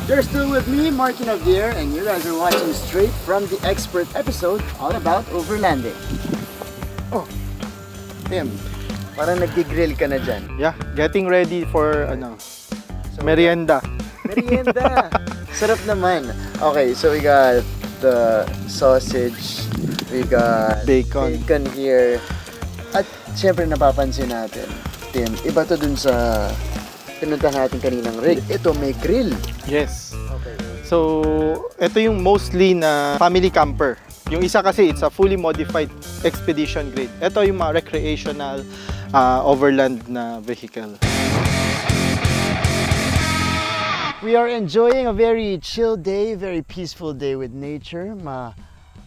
You're still with me, Martin Javier, and you guys are watching straight from the expert episode all about overlanding. Oh, Tim, parang nag-grill ka na dyan. Yeah, getting ready for merienda. Merienda! Sarap naman. Okay, so we got the sausage, we got bacon here. At syempre napapansin natin, Tim, iba to dun sa pinunta natin kaninang rig. Ito may grill. Yes. Okay. So, ito yung mostly na family camper. Yung isa kasi, it's a fully modified expedition grade. Ito yung mga recreational overland na vehicle. We are enjoying a very chill day, very peaceful day with nature.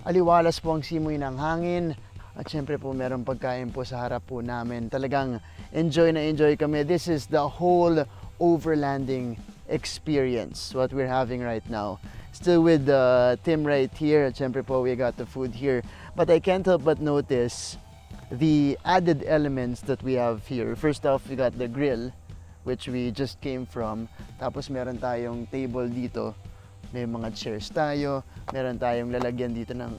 Aliwalas po ang simoy ng hangin. At syempre po meron pagkain po sa harap po namin. Talagang enjoy na enjoy kami. This is the whole overlanding experience, what we're having right now. Still with Tim right here. At syempre po we got the food here. But I can't help but notice the added elements that we have here. First off, we got the grill, which we just came from. Tapos meron tayong table dito. May mga chairs tayo. Meron tayong lalagyan dito ng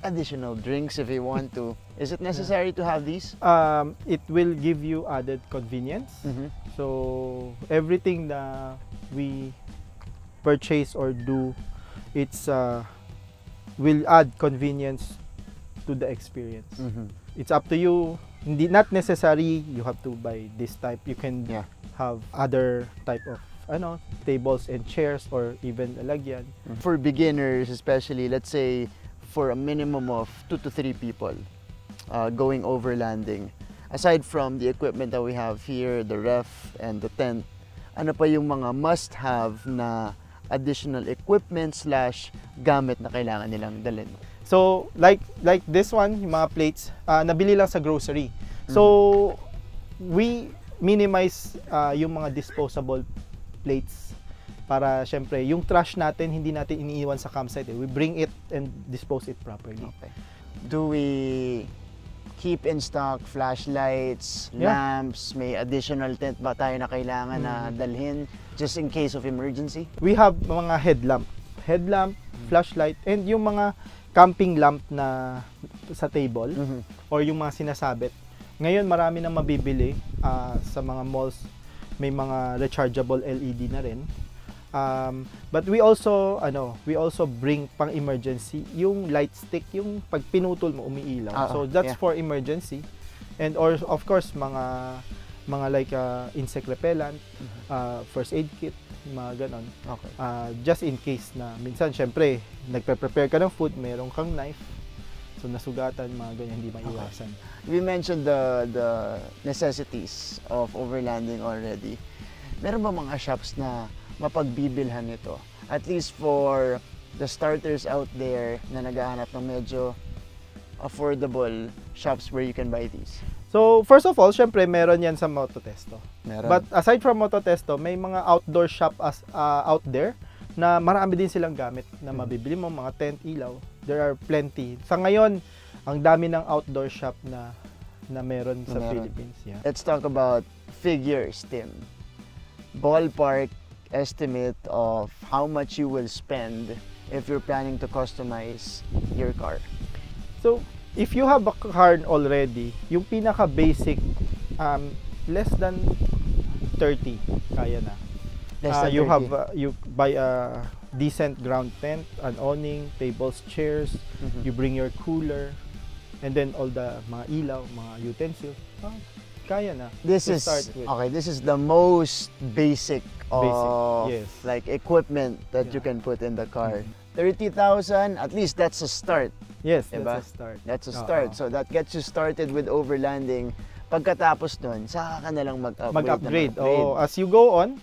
additional drinks if you want to. Is it necessary to have these? It will give you added convenience. So everything that we purchase or do, it's will add convenience to the experience. It's up to you. Not necessary you have to buy this type. You can have other type of tables and chairs or even lalagyan. For beginners especially, let's say for a minimum of 2 to 3 people going overlanding, aside from the equipment that we have here, the ref and the tent, ano pa yung mga must-have na additional equipment / gamit na kailangan nilang dalhin? So like this one, yung mga plates, nabili lang sa grocery. So we minimize yung mga disposable plates para syempre yung trash natin hindi natin iniiwan sa campsite. We bring it and dispose it properly. Okay. Do we keep in stock flashlights, lamps, may additional tent ba tayo na kailangan na dalhin just in case of emergency? We have mga headlamp, flashlight, and yung mga camping lamp na sa table or yung mga sinasabit. Ngayon marami nang mabibili sa mga malls, may mga rechargeable LED na rin. But we also bring pang emergency yung light stick, yung pag pinutol mo umiilaw. So that's for emergency. And or of course mga like insect repellent, first aid kit, mga ganon. Okay. Just in case na minsan syempre nagpe-prepare ka ng food, mayroon kang knife. So nasugatan, mga ganyan, hindi maiwasan. We mentioned the necessities of overlanding already. Meron ba mga shops na mapagbibilhan nito? At least for the starters out there na naghahanap ng medyo affordable shops where you can buy these. So first of all, syempre meron yan sa Mototesto. Meron. But aside from Mototesto, may mga outdoor shop out there na marami din silang gamit na mabibili mo, mga tent, ilaw. There are plenty. Sa ngayon, ang dami ng outdoor shop na meron sa Philippines. Yeah. Let's talk about figures, Tim. Ballpark estimate of how much you will spend if you're planning to customize your car. So, if you have a car already, yung pinaka-basic, less than 30, kaya na. You buy a decent ground tent, an awning, tables, chairs, you bring your cooler, and then all the mga ilaw, mga utensils, kaya na. This is the most basic of like equipment that you can put in the car. 30,000, at least that's a start. Yes, diba? that's a start. That's a start. So that gets you started with overlanding. Pagkatapos nun, saka ka na lang mag-upgrade. Oh, as you go on,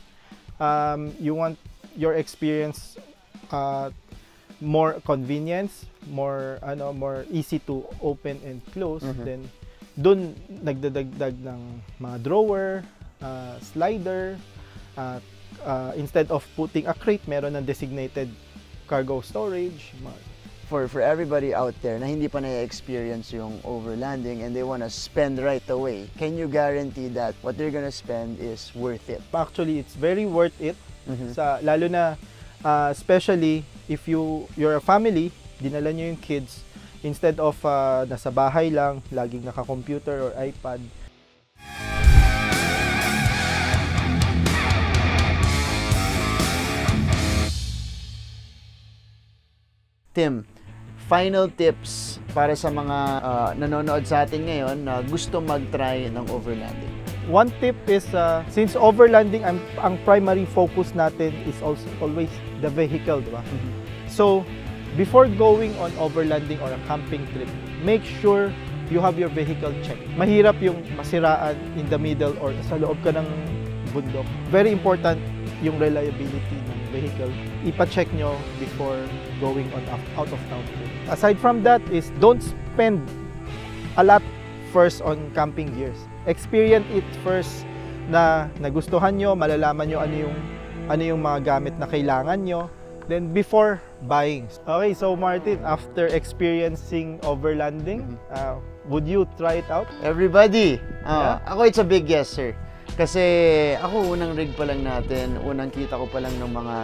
you want your experience more convenience, more easy to open and close, then dun nagdadagdag ng mga drawer, slider, instead of putting a crate, meron ng designated cargo storage. For everybody out there na hindi pa na-experience yung overlanding and they wanna spend right away, can you guarantee that what they're gonna spend is worth it? Actually, it's very worth it. Lalo na especially if you're a family, dinala nyo yung kids, instead of nasa bahay lang, laging naka-computer or iPad. Tim, final tips para sa mga nanonood sa atin ngayon na gusto mag-try ng overlanding. One tip is, since overlanding, ang primary focus natin is also always the vehicle, diba? So, before going on overlanding or a camping trip, make sure you have your vehicle checked. Mahirap yung masiraan in the middle or sa loob ka ng bundok. Very important yung reliability ng vehicle. Ipa-check nyo before going on out of town trip. Aside from that is, don't spend a lot first on camping gears. Experience it first na nagustuhan nyo, malalaman nyo ano yung mga gamit na kailangan nyo. Then before buying. Okay, so Martin, after experiencing overlanding, would you try it out? Everybody! Yeah? Ako, it's a big yes, sir. Kasi ako, unang rig pa lang natin, unang kita ko pa lang ng mga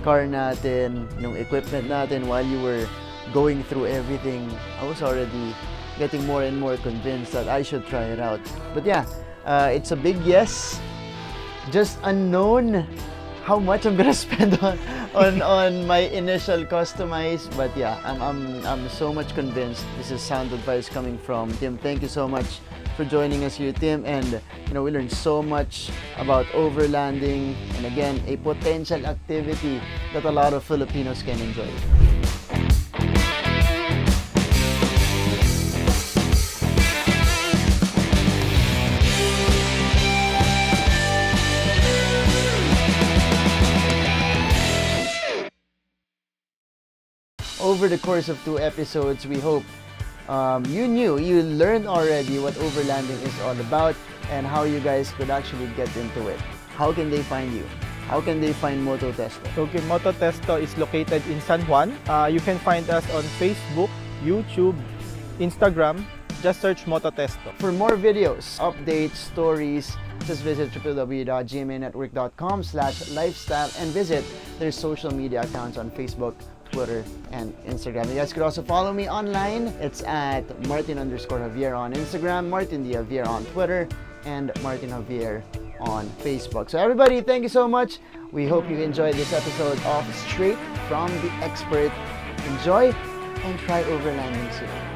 car natin, ng equipment natin while you were going through everything. I was already getting more and more convinced that I should try it out. But yeah, it's a big yes. Just unknown how much I'm gonna spend on my initial customize, but yeah, I'm so much convinced. This is sound advice coming from Tim. Thank you so much for joining us here, Tim, and we learned so much about overlanding, and again, a potential activity that a lot of Filipinos can enjoy. Over the course of 2 episodes, we hope you learned already what overlanding is all about and how you guys could actually get into it. How can they find you? How can they find Mototesto? Okay, Mototesto is located in San Juan. You can find us on Facebook, YouTube, Instagram. Just search Mototesto. For more videos, updates, stories, just visit www.gmanetwork.com/lifestyle and visit their social media accounts on Facebook, Twitter, and Instagram. You guys could also follow me online. It's at Martin_Javier on Instagram, Martin D. Javier on Twitter, and Martin Javier on Facebook. So everybody, thank you so much. We hope you enjoyed this episode of Straight from the Expert. Enjoy and try overlanding soon.